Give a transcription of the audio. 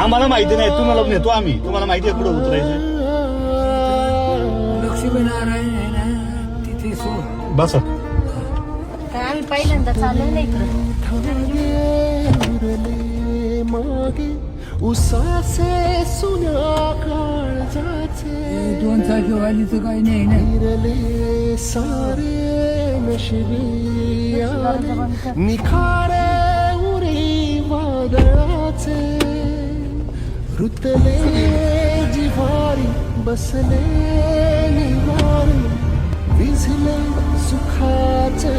आम्हाला माहिती नाही, तुम्हाला नेतो आम्ही. तुम्हाला माहिती आहे कुठं उतरायचं. लक्ष्मीनारायण आहे ना तिथे सोड. बस काय आम्ही पहिल्यांदा चालू नाही इकडं. मागे उसासे सुना काळजाचे 2 चाकीवालीचं काही नाही ना. फिरले सारे नशिबी आले निखारे उरी वादळाचे रुतले जिव्हारी बसले निवारी विझले सुखाचे